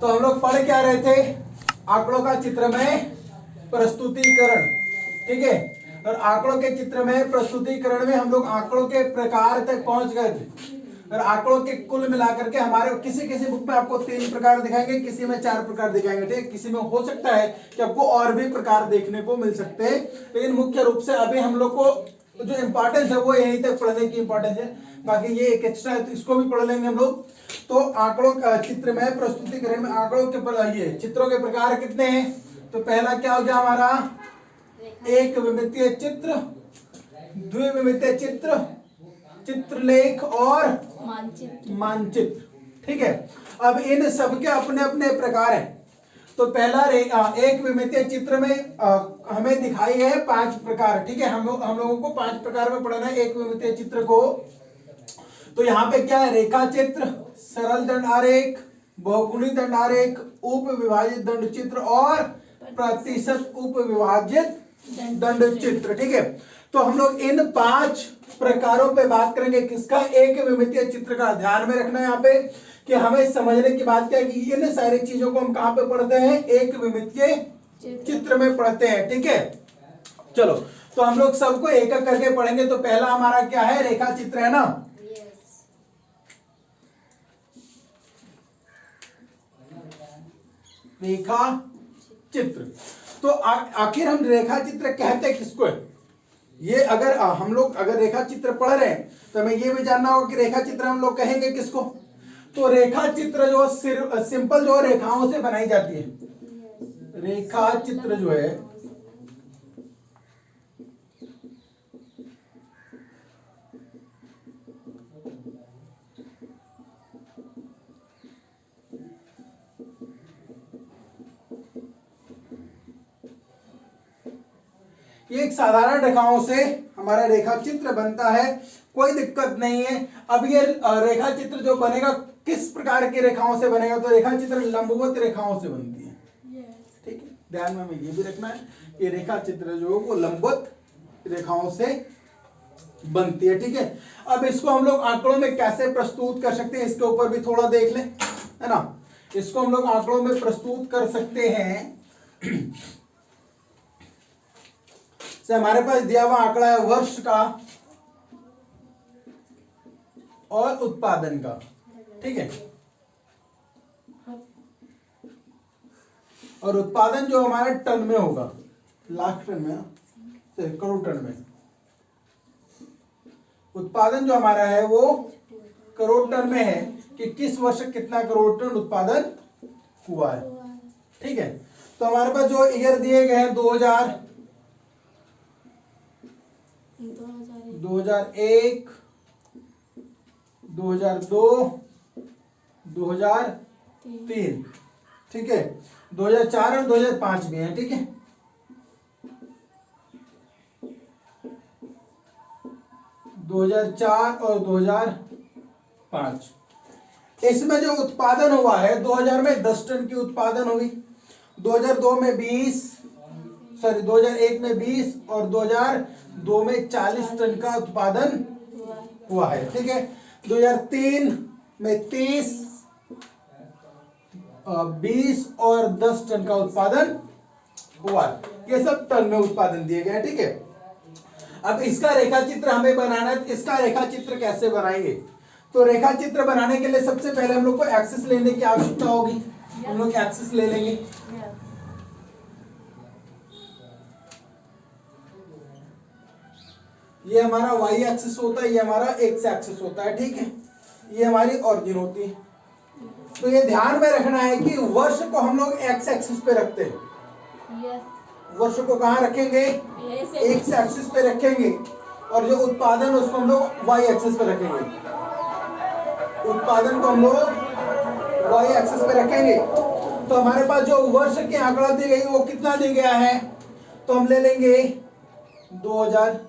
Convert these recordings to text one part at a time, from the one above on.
तो हम लोग पढ़ क्या रहे थे, आंकड़ों का चित्र में प्रस्तुतिकरण, ठीक है। और आंकड़ों के चित्र में प्रस्तुतिकरण में हम लोग आंकड़ों के प्रकार तक पहुंच गए थे। और आंकड़ों के कुल मिलाकर के हमारे किसी किसी बुक में आपको 3 प्रकार दिखाएंगे, किसी में 4 प्रकार दिखाएंगे, ठीक है। किसी में हो सकता है कि आपको और भी प्रकार देखने को मिल सकते हैं, लेकिन मुख्य रूप से अभी हम लोग को जो इम्पोर्टेंस है वो यहीं तक पढ़ने की इम्पोर्टेंस है। बाकी ये एक एक्स्ट्रा है तो इसको भी पढ़ लेंगे हम लोग। तो आंकड़ों का चित्र में प्रस्तुतिकरण में आंकड़ों के ये चित्रों के प्रकार कितने हैं। तो पहला क्या हो गया हमारा, एक विमितीय चित्र, द्विविमितीय चित्र, चित्रलेख और मानचित्र, ठीक है। अब इन सबके अपने अपने प्रकार हैं। तो पहला एक विमितीय चित्र में हमें दिखाई गए 5 प्रकार, ठीक है। हम लोगों को 5 प्रकार में पढ़ना है एक विमितीय चित्र को। तो यहाँ पे क्या है, रेखा चित्र, सरल दंड आरेख, बहुकोणीय दंड आरेख, उप विभाजित दंड चित्र और प्रतिशत उप विभाजित दंड चित्र, ठीक है। तो हम लोग इन 5 प्रकारों पे बात करेंगे। किसका, एक विमितीय चित्र का। ध्यान में रखना है यहाँ पे कि हमें समझने की बात क्या है कि इन सारी चीजों को हम कहां पे पढ़ते हैं, एक विमितीय चित्र में पढ़ते हैं, ठीक है। चलो तो हम लोग सबको एक एक करके पढ़ेंगे। तो पहला हमारा क्या है, रेखा चित्र है ना। रेखा चित्र। तो आखिर हम रेखा चित्र कहते किसको है, ये अगर हम लोग अगर रेखा चित्र पढ़ रहे हैं तो हमें ये भी जानना होगा कि रेखा चित्र हम लोग कहेंगे किसको। तो रेखा चित्र जो सिंपल जो रेखाओं से बनाई जाती है, रेखा चित्र जो है ये एक साधारण रेखाओं से हमारा रेखा चित्र बनता है, कोई दिक्कत नहीं है। अब ये रेखा चित्र जो बनेगा किस प्रकार की रेखाओं से बनेगा, तो रेखा चित्र लंबवत रेखाओं से बनती है, ठीक है। ध्यान में हमें ये भी रखना है कि रेखा चित्र जो वो लंबवत रेखाओं से बनती है, ठीक है। अब इसको हम लोग आंकड़ों में कैसे प्रस्तुत कर सकते हैं, इसके ऊपर भी थोड़ा देख लें, है ना। इसको हम लोग आंकड़ों में प्रस्तुत कर सकते हैं। से हमारे पास दिया हुआ आंकड़ा है वर्ष का और उत्पादन का, ठीक है। और उत्पादन जो हमारा टन में होगा, लाख टन में, करोड़ टन में। उत्पादन जो हमारा है वो करोड़ टन में है कि किस वर्ष कितना करोड़ टन उत्पादन हुआ है, ठीक है। तो हमारे पास जो ईयर दिए गए हैं 2001, 2002, 2003, ठीक है। 2004 और 2005 भी है, ठीक है। 2004 और 2005। इसमें जो उत्पादन हुआ है 2000 में 10 टन की उत्पादन हुई, 2002 में 2001 में 20 और 2002 में 40 टन का उत्पादन हुआ है, ठीक है। 2003 में 30, 20 और 10 टन का उत्पादन हुआ है। ये सब टन में उत्पादन दिए गए, ठीक है। अब इसका रेखा चित्र हमें बनाना है, तो इसका रेखा चित्र कैसे बनाएंगे। तो रेखा चित्र बनाने के लिए सबसे पहले हम लोग को एक्सिस लेने की आवश्यकता होगी। हम लोग एक्सिस ले लेंगे। ये हमारा वाई एक्सिस होता है, ये हमारा एक्स एक्सिस होता है, ठीक है। ये हमारी ऑरिजिन होती है। तो ये ध्यान में रखना है कि वर्ष को हम लोग एक्स एक्सिस पे रखते हैं। वर्ष को कहाँ रखेंगे, एक्स एक्सिस पे रखेंगे, और जो उत्पादन उसको हम लोग वाई एक्सिस पे रखेंगे। उत्पादन को हम लोग वाई एक्सिस पे रखेंगे। तो हमारे पास जो वर्ष की आंकड़ा दी गई वो कितना दी गया है, तो हम ले लेंगे 2000,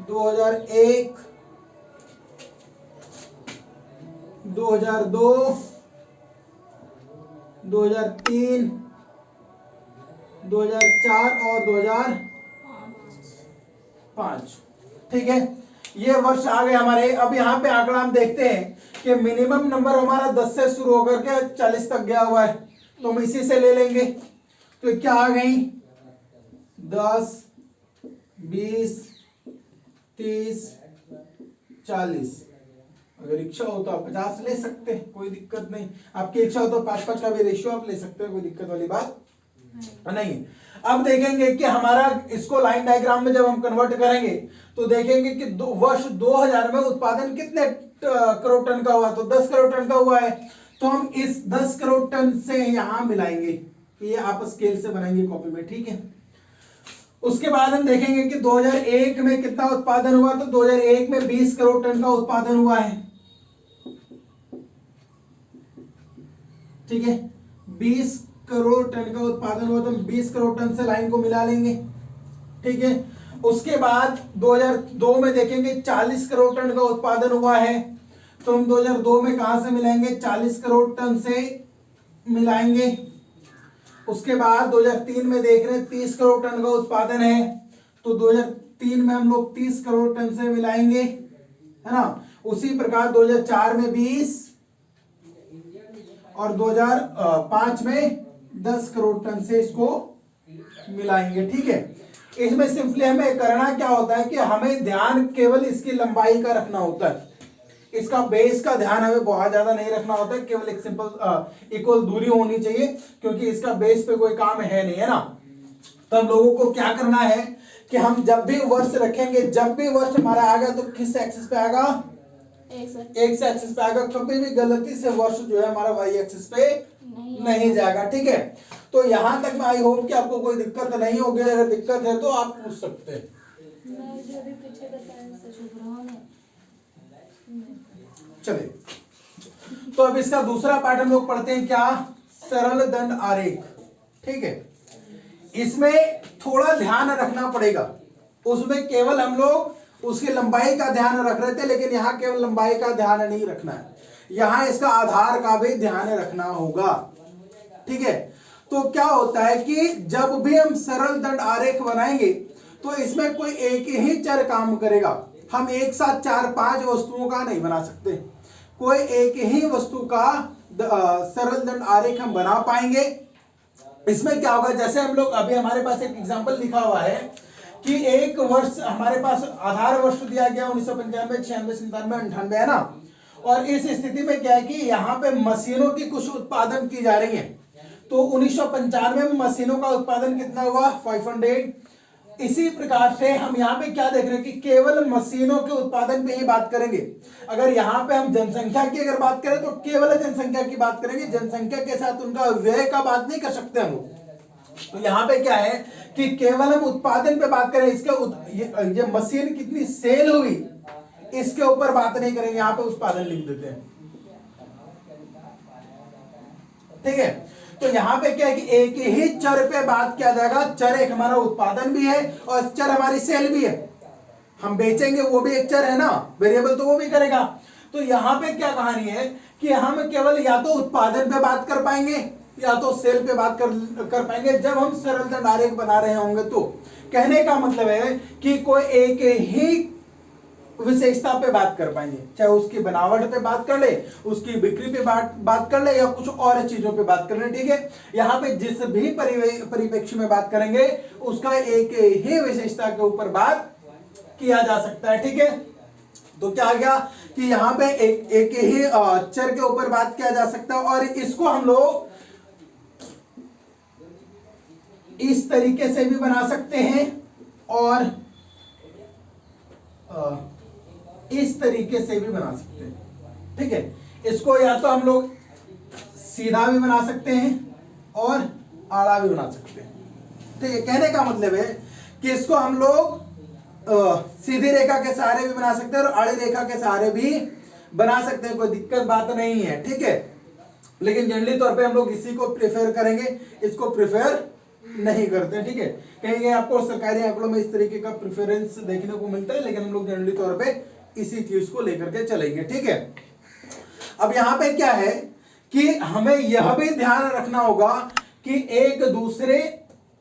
2001, 2002, 2003, 2004 और 2005, ठीक है। ये वर्ष आ गए हमारे। अब यहाँ पे आंकड़ा हम देखते हैं कि मिनिमम नंबर हमारा 10 से शुरू होकर के 40 तक गया हुआ है, तो हम इसी से ले लेंगे। तो क्या आ गई, 10, 20, 30, 40। अगर इच्छा हो तो आप 50 ले सकते हैं, कोई दिक्कत नहीं। आपकी इच्छा हो तो 5-5 का भी रेशियो आप ले सकते हैं, कोई दिक्कत वाली बात नहीं। अब देखेंगे कि हमारा इसको लाइन डायग्राम में जब हम कन्वर्ट करेंगे तो देखेंगे कि वर्ष 2000 में उत्पादन कितने करोड़ टन का हुआ, तो 10 करोड़ टन का हुआ है। तो हम इस 10 करोड़ टन से यहां मिलाएंगे, ये आप स्केल से बनाएंगे कॉपी में, ठीक है। उसके बाद हम देखेंगे कि 2001 में कितना उत्पादन हुआ, तो 2001 में 20 करोड़ टन का उत्पादन हुआ है, ठीक है। 20 करोड़ टन का उत्पादन हुआ, तो हम 20 करोड़ टन से लाइन को मिला लेंगे, ठीक है। उसके बाद 2002 में देखेंगे 40 करोड़ टन का उत्पादन हुआ है, तो हम 2002 में कहां से मिलाएंगे, 40 करोड़ टन से मिलाएंगे। उसके बाद 2003 में देख रहे हैं 30 करोड़ टन का उत्पादन है, तो 2003 में हम लोग 30 करोड़ टन से मिलाएंगे, है ना। उसी प्रकार 2004 में 20 और 2005 में 10 करोड़ टन से इसको मिलाएंगे, ठीक है। इसमें सिंपली हमें करना क्या होता है कि हमें ध्यान केवल इसकी लंबाई का रखना होता है, इसका बेस का ध्यान हमें बहुत ज्यादा नहीं रखना होता है, केवल एक सिंपल इक्वल दूरी होनी चाहिए, क्योंकि इसका बेस पे कोई काम है नहीं, है ना। तो हम लोगों को क्या करना है कि हम जब भी वर्ष रखेंगे, जब भी वर्ष हमारा आएगा तो किस एक्सिस पे आएगा, एक्स एक्सिस पे आएगा। कभी भी गलती से वर्ष जो है हमारा वाई एक्सिस पे नहीं जाएगा, ठीक है। तो यहां तक मैं आई होप कि आपको कोई दिक्कत नहीं होगी, अगर दिक्कत है तो आप पूछ सकते हैं। चलिए, तो अब इसका दूसरा पार्ट हम लोग पढ़ते हैं, क्या, सरल दंड आरेख, ठीक है। इसमें थोड़ा ध्यान रखना पड़ेगा, उसमें केवल हम लोग उसकी लंबाई का ध्यान रख रहे थे, लेकिन यहाँ केवल लंबाई का ध्यान नहीं रखना है, यहाँ इसका आधार का भी ध्यान रखना होगा, ठीक है। तो क्या होता है कि जब भी हम सरल दंड आरेख बनाएंगे तो इसमें कोई एक ही चर काम करेगा, हम एक साथ 4-5 वस्तुओं का नहीं बना सकते, कोई एक ही वस्तु का सरल दंड आरेख हम बना पाएंगे। इसमें क्या होगा, जैसे हम लोग अभी हमारे पास एक एग्जांपल लिखा हुआ है कि एक वर्ष हमारे पास आधार वर्ष दिया गया 1995, 96, 97, 98, है ना। और इस स्थिति में क्या है कि यहाँ पे मशीनों की कुछ उत्पादन की जा रही है, तो 1995 में मशीनों का उत्पादन कितना हुआ, 500। इसी प्रकार से हम यहाँ पे क्या देख रहे हैं कि केवल मशीनों के उत्पादन पे ही बात करेंगे। अगर यहाँ पे हम जनसंख्या की अगर बात करें तो केवल जनसंख्या की बात करेंगे, जनसंख्या के साथ उनका व्यय का बात नहीं कर सकते हम लोग। तो यहाँ पे क्या है कि केवल हम उत्पादन पे बात करें, इसके ये मशीन कितनी सेल हुई इसके ऊपर बात नहीं करेंगे, यहाँ पे उत्पादन लिख देते हैं, ठीक है। तो यहाँ पे क्या है कि एक ही चर पे बात किया जाएगा, चर एक हमारा उत्पादन भी है और चर हमारी सेल भी है, हम बेचेंगे वो भी एक चर है ना, वेरिएबल तो वो भी करेगा। तो यहाँ पे क्या कहानी है कि हम केवल या तो उत्पादन पे बात कर पाएंगे या तो सेल पे बात कर पाएंगे जब हम सरल दंड आरेख बना रहे होंगे। तो कहने का मतलब है कि कोई एक ही विशेषता पे बात कर पाएंगे, चाहे उसकी बनावट पे बात कर ले, उसकी बिक्री पे बात कर ले, या कुछ और चीजों पे बात कर ले, ठीक है। यहाँ पे जिस भी परिप्रेक्ष्य में बात करेंगे उसका एक ही विशेषता के ऊपर बात किया जा सकता है, ठीक है। तो क्या आ गया कि यहाँ पे एक ही चर के ऊपर बात किया जा सकता है, और इसको हम लोग इस तरीके से भी बना सकते हैं और इस तरीके से भी बना सकते हैं, ठीक है। इसको या तो हम लोग सीधा भी बना सकते हैं और आड़ा भी बना सकते हैं, ठीक है। कहने का मतलब है कि इसको हम लोग सीधी रेखा के सहारे भी बना सकते हैं और आड़ी रेखा के सहारे भी बना सकते हैं, कोई दिक्कत बात नहीं है, ठीक है। लेकिन जनरली तौर पे हम लोग इसी को प्रेफर करेंगे, इसको प्रेफर नहीं करते, ठीक है। कहीं आपको सरकारी आंकड़ों में इस तरीके का प्रेफरेंस देखने को मिलता है, लेकिन हम लोग जनरली तौर पे इसी चीज को लेकर के चलेंगे, ठीक है। अब यहाँ पे क्या है कि हमें यह भी ध्यान रखना होगा कि एक दूसरे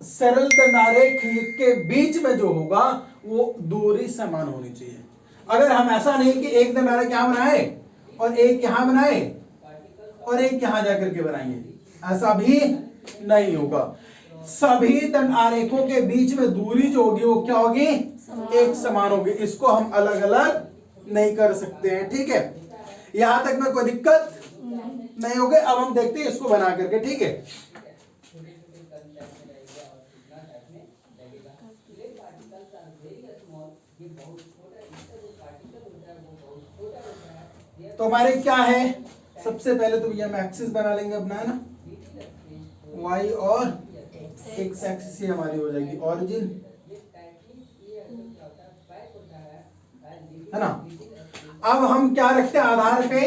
सरल दंड आरेख के बीच में जो होगा वो दूरी समान होनी चाहिए। अगर हम ऐसा नहीं कि एक दंड आरेख यहाँ बनाए और एक यहाँ बनाए और एक यहाँ जाकर के बनाएंगे, ऐसा भी नहीं होगा। सभी दंड आरेखों के बीच में दूरी जो होगी वो क्या होगी, एक समान होगी। इसको हम अलग अलग नहीं कर सकते हैं, ठीक है। यहां तक में कोई दिक्कत नहीं होगी। अब हम देखते हैं इसको बना करके, ठीक है। तो हमारे क्या है, सबसे पहले तो भैया हम एक्सिस बना लेंगे अपना, है ना, वाई और एक्स एक्सिस हमारी हो जाएगी ओरिजिन, है ना। अब हम क्या रखते हैं, आधार पे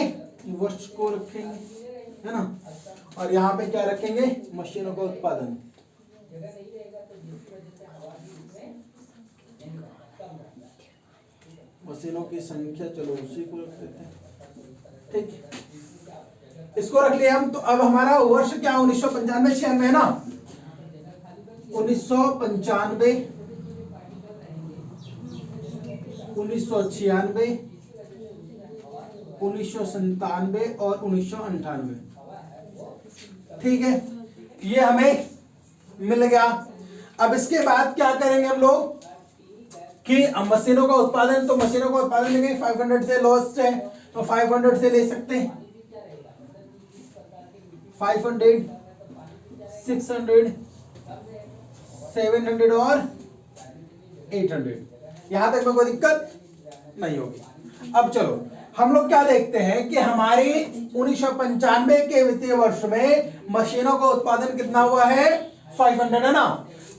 वृक्ष को रखेंगे, है ना, और यहाँ पे क्या रखेंगे, मशीनों का उत्पादन। मशीनों की संख्या चलो उसी को रख देते हैं, ठीक है। इसको रख लिया हम। तो अब हमारा वर्ष क्या, 1995 96 है ना, 1995 1996 1997 और 1998, ठीक है, ये हमें मिल गया। अब इसके बाद क्या करेंगे हम लोग कि मशीनों का उत्पादन, तो मशीनों का उत्पादन लेंगे 500 से लॉस्ट है तो 500 से ले सकते हैं, 500 600 700 और 800, यहां तक में कोई दिक्कत नहीं होगी। अब चलो हम लोग क्या देखते हैं कि हमारी 1995 के वित्तीय वर्ष में मशीनों का उत्पादन कितना हुआ है, 500, है ना।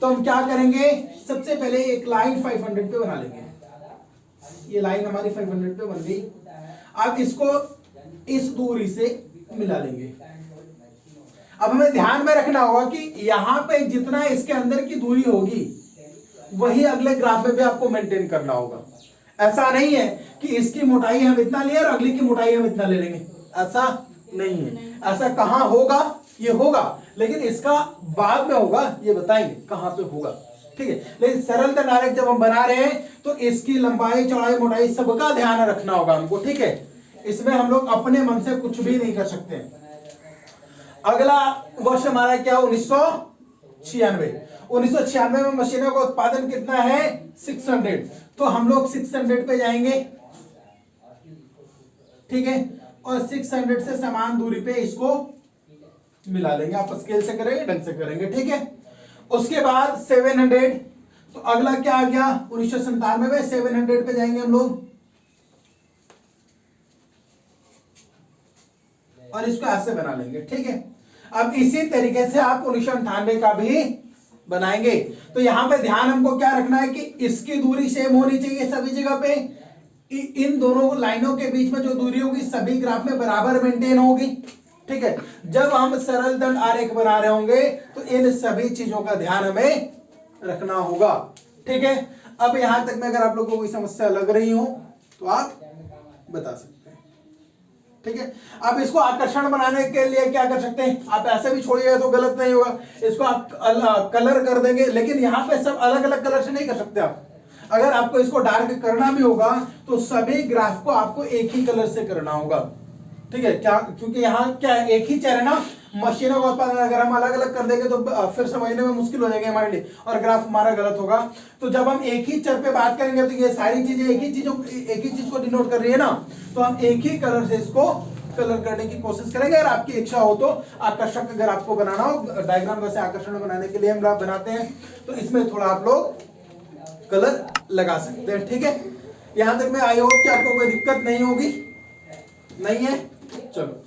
तो हम क्या करेंगे, सबसे पहले एक लाइन 500 पे बना लेंगे। ये लाइन हमारी 500 पे बन गई। अब इसको इस दूरी से मिला लेंगे। अब हमें ध्यान में रखना होगा कि यहां पे जितना इसके अंदर की दूरी होगी वही अगले ग्राफ में भी आपको मेंटेन करना होगा। ऐसा नहीं है कि इसकी मोटाई हम इतना ले और अगली की मोटाई हम इतना ले लेंगे, ऐसा नहीं है। ऐसा कहां होगा, ये होगा लेकिन इसका बाद में होगा, ये बताएंगे कहां पे होगा, ठीक है। लेकिन सरल दंड आरेख जब हम बना रहे हैं तो इसकी लंबाई चौड़ाई मोटाई सबका ध्यान रखना होगा हमको, ठीक है। इसमें हम लोग अपने मन से कुछ भी नहीं कर सकते। अगला वर्ष हमारा क्या, 1996। 1996 में मशीनों का उत्पादन कितना है, 600। तो हम लोग 600 पे जाएंगे, ठीक है, और 600 से समान दूरी पे इसको मिला लेंगे। आप स्केल से करेंगे, ढंग से करेंगे, ठीक है। उसके बाद 700, तो अगला क्या आ गया, 1997 में 700 पे जाएंगे हम लोग और इसको ऐसे बना लेंगे, ठीक है। अब इसी तरीके से आप 1998 का भी बनाएंगे। तो यहां पे ध्यान हमको क्या रखना है कि इसकी दूरी सेम होनी चाहिए सभी जगह पे। इन दोनों लाइनों के बीच में जो दूरी होगी सभी ग्राफ में बराबर मेंटेन होगी, ठीक है। जब हम सरल दंड आरेख बना रहे होंगे तो इन सभी चीजों का ध्यान हमें रखना होगा, ठीक है। अब यहां तक में अगर आप लोगों को कोई समस्या लग रही हो तो आप बता सकते हैं, ठीक है। आप इसको आकर्षण बनाने के लिए क्या कर सकते हैं, आप ऐसे भी छोड़िएगा तो गलत नहीं होगा, इसको आप कलर कर देंगे। लेकिन यहाँ पे सब अलग अलग कलर से नहीं कर सकते आप। अगर आपको इसको डार्क करना भी होगा तो सभी ग्राफ को आपको एक ही कलर से करना होगा, ठीक है। क्या, क्योंकि यहाँ क्या एक ही चर है ना, मशीनों का उत्पादन अगर हम अलग अलग कर देंगे तो फिर समझने में मुश्किल हो जाएगी हमारे लिए और ग्राफ हमारा गलत होगा। तो जब हम एक ही चर पे बात करेंगे तो ये सारी चीजें एक ही चीज को डिनोट कर रही है ना, तो हम एक ही कलर से इसको कलर करने की कोशिश करेंगे। अगर आपकी इच्छा हो तो आकर्षक अगर आपको बनाना हो, डायग्राम वैसे आकर्षण बनाने के लिए हम ग्राफ बनाते हैं तो इसमें थोड़ा आप लोग कलर लगा सकते हैं, ठीक है। यहां तक मैं आई होप कि आपको कोई दिक्कत नहीं होगी, नहीं है, चलो।